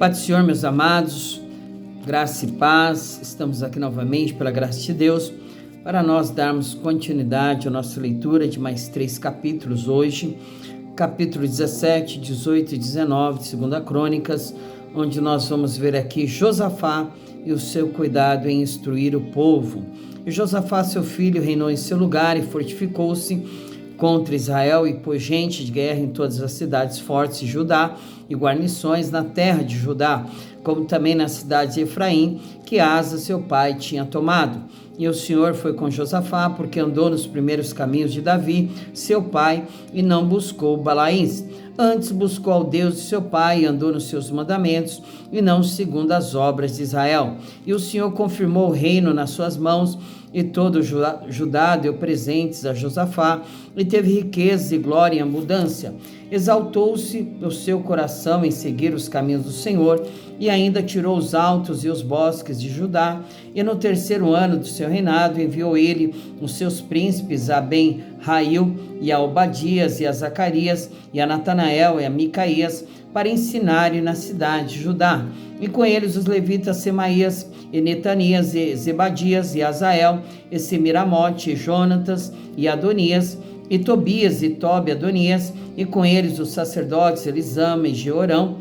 Pai do Senhor, meus amados, graça e paz, estamos aqui novamente pela graça de Deus, para nós darmos continuidade à nossa leitura de mais 3 capítulos hoje, capítulo 17, 18 e 19 de 2 Crônicas, onde nós vamos ver aqui Josafá e o seu cuidado em instruir o povo. E Josafá, seu filho, reinou em seu lugar e fortificou-se contra Israel e pôs gente de guerra em todas as cidades fortes de Judá e guarnições na terra de Judá, como também na cidade de Efraim, que Asa, seu pai, tinha tomado. E o Senhor foi com Josafá, porque andou nos primeiros caminhos de Davi, seu pai, e não buscou Balaíns. Antes buscou ao Deus de seu pai e andou nos seus mandamentos, e não segundo as obras de Israel. E o Senhor confirmou o reino nas suas mãos, e todo Judá deu presentes a Josafá, e teve riqueza e glória em abundância. Exaltou-se o seu coração em seguir os caminhos do Senhor, e ainda tirou os altos e os bosques de Judá. E no 3º ano do seu reinado enviou ele os seus príncipes a Ben-Rail, e a Obadias, e a Zacarias, e a Natanael, e a Micaías, para ensinarem na cidade de Judá. E com eles os levitas Semaías, e Netanias, e Zebadias, e Azael, e Semiramote, e Jonatas, e Adonias, e Tobias, e Tobi, Adonias, e com eles os sacerdotes Elisama e Jeorão,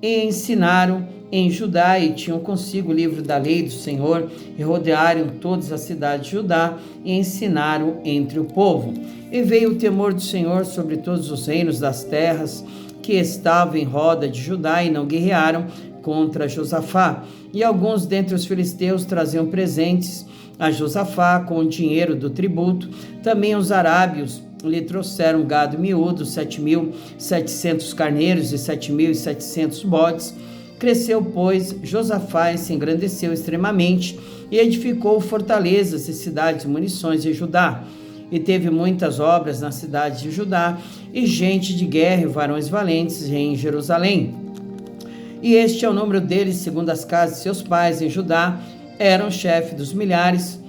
e ensinaram em Judá, e tinham consigo o livro da lei do Senhor, e rodearam todas as cidades de Judá, e ensinaram entre o povo. E veio o temor do Senhor sobre todos os reinos das terras, que estavam em roda de Judá, e não guerrearam contra Josafá. E alguns dentre os filisteus traziam presentes a Josafá com o dinheiro do tributo. Também os arábios lhe trouxeram gado miúdo, 7.700 carneiros e 7.700 bodes. Cresceu, pois, Josafá e se engrandeceu extremamente, e edificou fortalezas e cidades e munições de Judá. E teve muitas obras nas cidades de Judá, e gente de guerra e varões valentes em Jerusalém. E este é o número deles, segundo as casas de seus pais em Judá. Era o chefe dos milhares,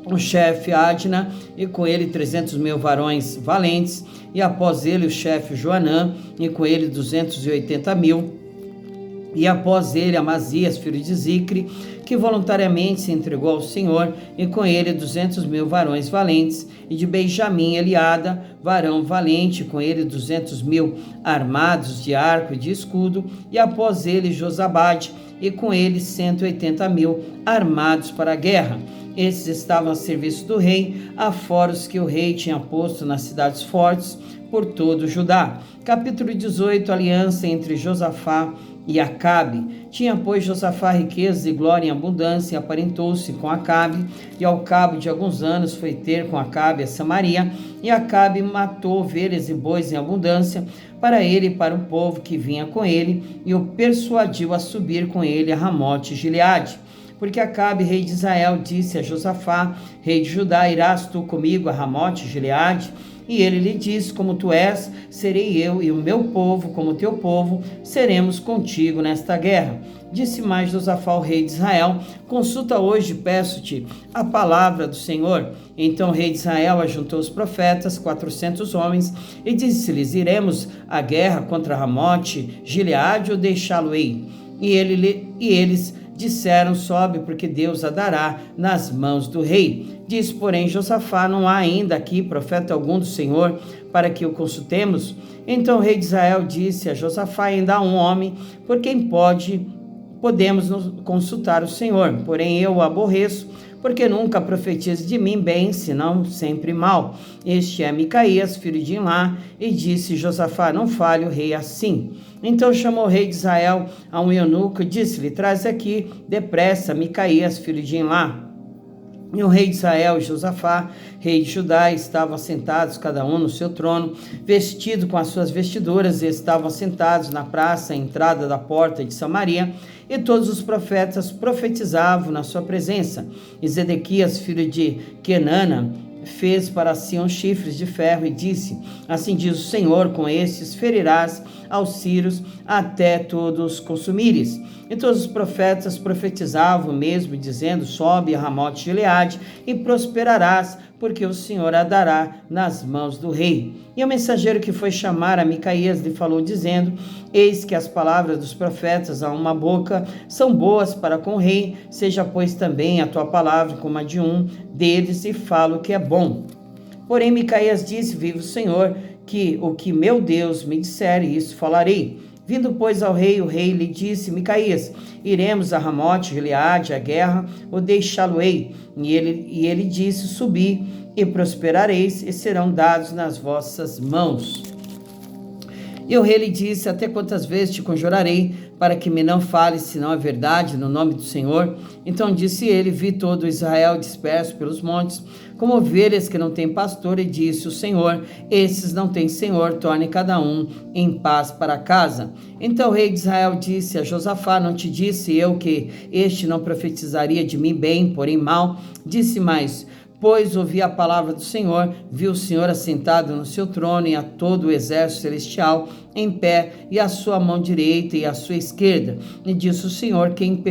o chefe Adna, e com ele 300.000 varões valentes, e após ele o chefe Joanã, e com ele 280.000, e após ele Amazias, filho de Zicre, que voluntariamente se entregou ao Senhor, e com ele 200.000 varões valentes, e de Benjamim Eliada, varão valente, com ele 200.000 armados de arco e de escudo, e após ele Josabade, e com ele 180.000 armados para a guerra. Esses estavam a serviço do rei, afora os que o rei tinha posto nas cidades fortes por todo o Judá. Capítulo 18, aliança entre Josafá e Acabe. Tinha, pois, Josafá riqueza e glória em abundância, e aparentou-se com Acabe, e ao cabo de alguns anos foi ter com Acabe a Samaria, e Acabe matou ovelhas e bois em abundância, para ele e para o povo que vinha com ele, e o persuadiu a subir com ele a Ramote e Gileade. Porque Acabe, rei de Israel, disse a Josafá, rei de Judá: irás tu comigo a Ramote e Gileade? E ele lhe disse: como tu és, serei eu, e o meu povo, como teu povo, seremos contigo nesta guerra. Disse mais Josafá ao rei de Israel: consulta hoje, peço-te, a palavra do Senhor. Então o rei de Israel ajuntou os profetas, 400 homens, e disse-lhes: iremos à guerra contra Ramote, Gileade, ou deixá-lo-ei? E eles disseram: sobe, porque Deus a dará nas mãos do rei. Diz, porém, Josafá: não há ainda aqui profeta algum do Senhor para que o consultemos? Então o rei de Israel disse a Josafá: ainda há um homem por quem podemos consultar o Senhor, porém eu o aborreço, porque nunca profetiza de mim bem, senão sempre mal. Este é Micaías, filho de Imlá. E disse Josafá: não fale o rei assim. Então chamou o rei de Israel a um eunuco e disse-lhe: traz aqui depressa Micaías, filho de Imlá. E o rei de Israel e Josafá, rei de Judá, estavam assentados cada um no seu trono, vestido com as suas vestiduras, e estavam assentados na praça, à entrada da porta de Samaria, e todos os profetas profetizavam na sua presença. E Zedequias, filho de Kenana, fez para si uns chifres de ferro e disse: assim diz o Senhor, com estes ferirás aos círios, até todos consumires. E todos os profetas profetizavam o mesmo, dizendo: sobe a Ramote de Gileade e prosperarás, porque o Senhor a dará nas mãos do rei. E o mensageiro que foi chamar a Micaías lhe falou, dizendo: eis que as palavras dos profetas a uma boca são boas para com o rei, seja pois também a tua palavra como a de um deles, e fala o que é bom. Porém Micaías disse: vive o Senhor, que o que meu Deus me disser, isso falarei. Vindo, pois, ao rei, o rei lhe disse: Micaías, iremos a Ramote Gileade à guerra, ou deixá-lo-ei? E ele disse: subi, e prosperareis, e serão dados nas vossas mãos. E o rei lhe disse: até quantas vezes te conjurarei, para que me não fales senão a verdade, no nome do Senhor? Então disse ele: vi todo Israel disperso pelos montes, como ovelhas que não têm pastor, e disse o Senhor: esses não têm senhor, torne cada um em paz para casa. Então o rei de Israel disse a Josafá: não te disse eu que este não profetizaria de mim bem, porém mal? Disse mais: pois ouvi a palavra do Senhor, vi o Senhor assentado no seu trono, e a todo o exército celestial em pé, e a sua mão direita e a sua esquerda. E disse o Senhor: quem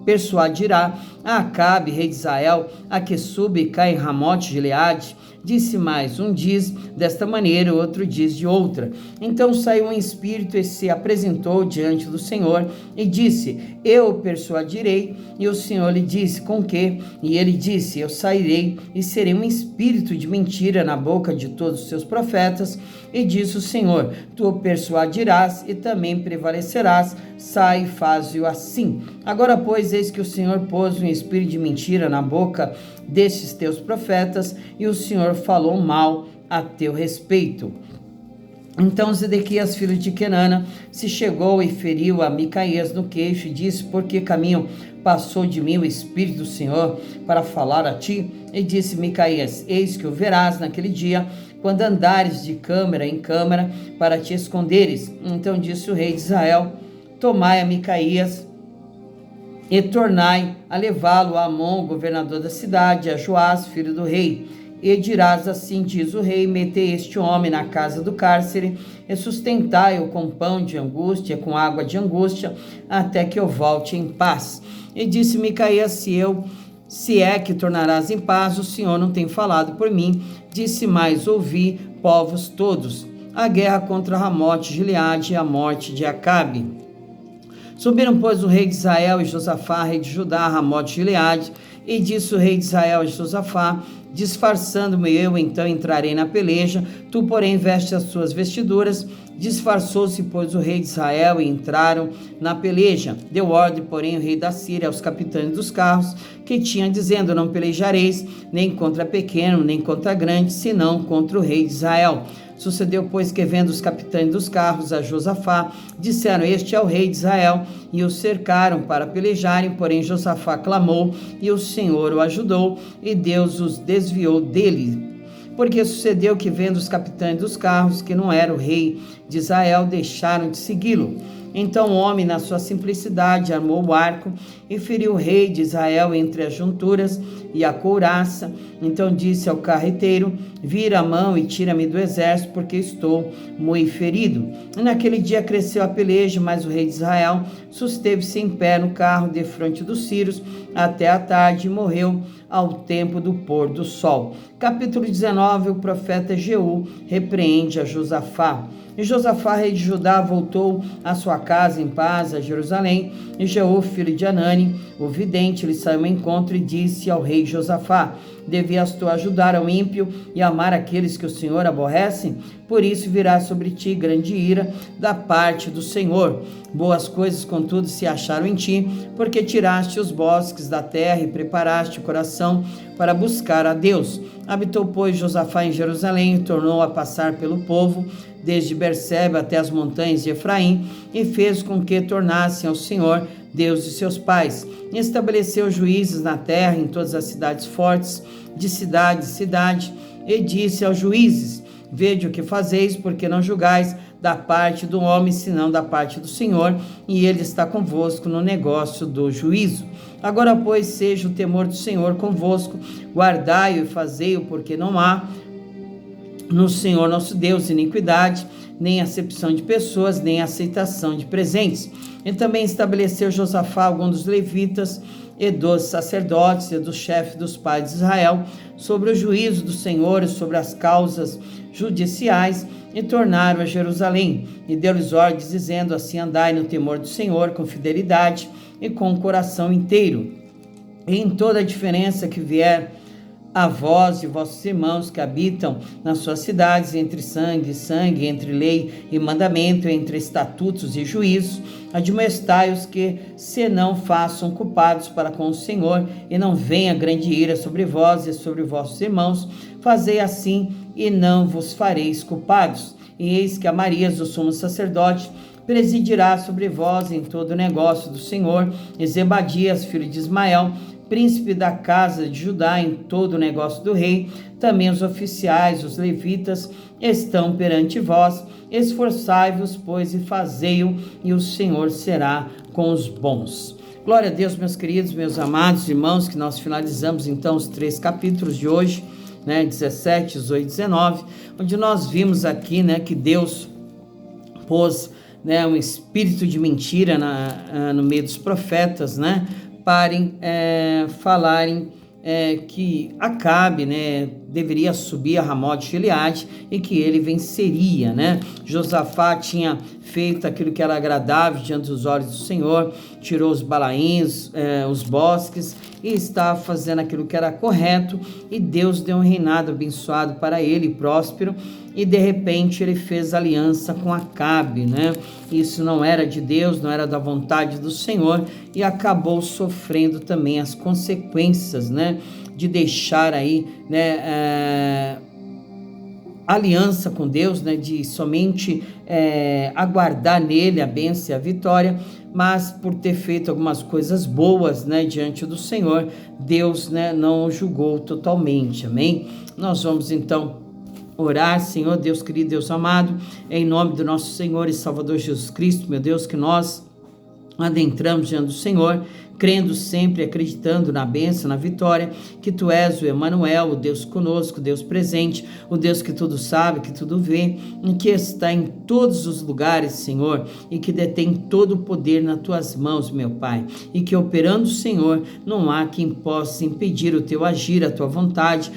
persuadirá a Acabe, rei de Israel, a que suba e cai em Ramote Gileade? Disse mais: um diz desta maneira, o outro diz de outra. Então saiu um espírito e se apresentou diante do Senhor e disse: eu o persuadirei. E o Senhor lhe disse: com que? E ele disse: eu sairei e serei um espírito de mentira na boca de todos os seus profetas. E disse o Senhor: tu o persuadirás e também prevalecerás. Sai e faze-o assim. Agora, pois, eis que o Senhor pôs um espírito de mentira na boca destes teus profetas, e o Senhor falou mal a teu respeito. Então Zedequias, filho de Quenana, se chegou e feriu a Micaías no queixo, e disse: por que caminho passou de mim o Espírito do Senhor para falar a ti? E disse Micaías: eis que o verás naquele dia, quando andares de câmara em câmara, para te esconderes. Então disse o rei de Israel: tomai a Micaías e tornai a levá-lo a Amon, governador da cidade, a Joás, filho do rei. E dirás assim, diz o rei: metei este homem na casa do cárcere, e sustentai-o com pão de angústia, com água de angústia, até que eu volte em paz. E disse Micaías: se é que tornarás em paz, o Senhor não tem falado por mim. Disse mais: ouvi, povos todos, a guerra contra Ramote Gileade e a morte de Acabe. Subiram, pois, o rei de Israel e Josafá, rei de Judá, a Ramote Gileade, e disse o rei de Israel a Josafá: disfarçando-me eu, então entrarei na peleja, tu, porém, veste as suas vestiduras. Disfarçou-se, pois, o rei de Israel, e entraram na peleja. Deu ordem, porém, o rei da Síria aos capitães dos carros, que tinha, dizendo: não pelejareis nem contra pequeno, nem contra grande, senão contra o rei de Israel. Sucedeu, pois, que vendo os capitães dos carros a Josafá, disseram: este é o rei de Israel, e o cercaram para pelejarem. Porém Josafá clamou, e o Senhor o ajudou, e Deus os desviou dele. Porque sucedeu que, vendo os capitães dos carros, que não era o rei de Israel, deixaram de segui-lo. Então o homem, na sua simplicidade, armou o arco e feriu o rei de Israel entre as junturas e a couraça. Então disse ao carreteiro: vira a mão e tira-me do exército, porque estou muito ferido. E naquele dia cresceu a peleja, mas o rei de Israel susteve-se em pé no carro defronte dos sírios até a tarde, e morreu ao tempo do pôr do sol. Capítulo 19. O profeta Jeú repreende a Josafá. E Josafá, rei de Judá, voltou à sua casa em paz a Jerusalém. E Jeú, filho de Anani, o vidente, lhe saiu ao encontro e disse ao rei Josafá: devias tu ajudar ao ímpio e amar aqueles que o Senhor aborrece? Por isso virá sobre ti grande ira da parte do Senhor. Boas coisas, contudo, se acharam em ti, porque tiraste os bosques da terra e preparaste o coração para buscar a Deus. Habitou, pois, Josafá em Jerusalém, e tornou a passar pelo povo, desde Berseba até as montanhas de Efraim, e fez com que tornassem ao Senhor, Deus de seus pais. E estabeleceu juízes na terra, em todas as cidades fortes, de cidade em cidade, e disse aos juízes: vede o que fazeis, porque não julgais da parte do homem, senão da parte do Senhor, e ele está convosco no negócio do juízo. Agora, pois, seja o temor do Senhor convosco, guardai-o e fazei-o, porque não há no Senhor nosso Deus iniquidade, nem acepção de pessoas, nem aceitação de presentes. Ele também estabeleceu Josafá, alguns dos levitas, e dos sacerdotes e dos chefes dos pais de Israel, sobre o juízo do Senhor e sobre as causas judiciais, e tornaram a Jerusalém, e deu-lhes ordens, dizendo: assim andai no temor do Senhor, com fidelidade e com o coração inteiro. E em toda a diferença que vier a vós e vossos irmãos que habitam nas suas cidades, entre sangue e sangue, entre lei e mandamento, entre estatutos e juízos, admoestai-os que se não façam culpados para com o Senhor, e não venha grande ira sobre vós e sobre vossos irmãos. Fazei assim, e não vos fareis culpados. E eis que Amarias, o sumo sacerdote, presidirá sobre vós em todo o negócio do Senhor, e Zebadias, filho de Ismael, príncipe da casa de Judá, em todo o negócio do rei. Também os oficiais, os levitas, estão perante vós. Esforçai-vos, pois, e fazei-o, e o Senhor será com os bons. Glória a Deus, meus queridos, meus amados irmãos, que nós finalizamos então os 3 capítulos de hoje, 17, 18, 19, onde nós vimos aqui, que Deus pôs, um espírito de mentira no meio dos profetas, para falarem que Acabe, deveria subir a Ramote de Gileade e que ele venceria, Josafá tinha feito aquilo que era agradável diante dos olhos do Senhor, tirou os balaíns, os bosques, e estava fazendo aquilo que era correto, e Deus deu um reinado abençoado para ele, próspero, e de repente ele fez aliança com Acabe, Isso não era de Deus, não era da vontade do Senhor, e acabou sofrendo também as consequências, de deixar aí, aliança com Deus, de somente aguardar nele a bênção e a vitória, mas por ter feito algumas coisas boas, diante do Senhor, Deus, não o julgou totalmente, amém? Nós vamos então orar. Senhor Deus querido, Deus amado, em nome do nosso Senhor e Salvador Jesus Cristo, meu Deus, que nós adentramos diante do Senhor, crendo sempre, acreditando na bênção, na vitória, que Tu és o Emanuel, o Deus conosco, o Deus presente, o Deus que tudo sabe, que tudo vê, e que está em todos os lugares, Senhor, e que detém todo o poder nas Tuas mãos, meu Pai, e que operando o Senhor, não há quem possa impedir o Teu agir, a Tua vontade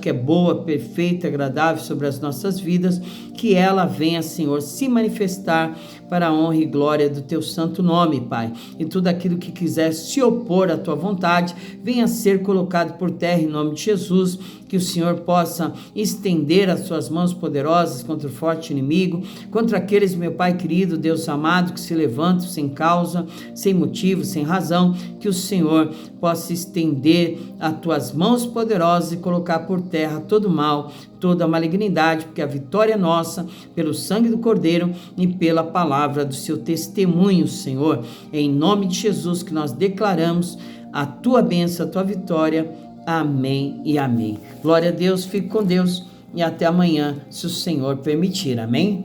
que é boa, perfeita, agradável sobre as nossas vidas, que ela venha, Senhor, se manifestar para a honra e glória do Teu santo nome, Pai, e tudo aquilo que quiser se opor à Tua vontade, venha ser colocado por terra em nome de Jesus, que o Senhor possa estender as Suas mãos poderosas contra o forte inimigo, contra aqueles, meu Pai querido, Deus amado, que se levantam sem causa, sem motivo, sem razão, que o Senhor possa estender as Tuas mãos poderosas e colocar por terra todo o mal, toda a malignidade, porque a vitória é nossa, pelo sangue do Cordeiro e pela palavra do Seu testemunho, Senhor. Em nome de Jesus que nós declaramos a Tua bênção, a Tua vitória. Amém e amém. Glória a Deus, fique com Deus e até amanhã, se o Senhor permitir. Amém?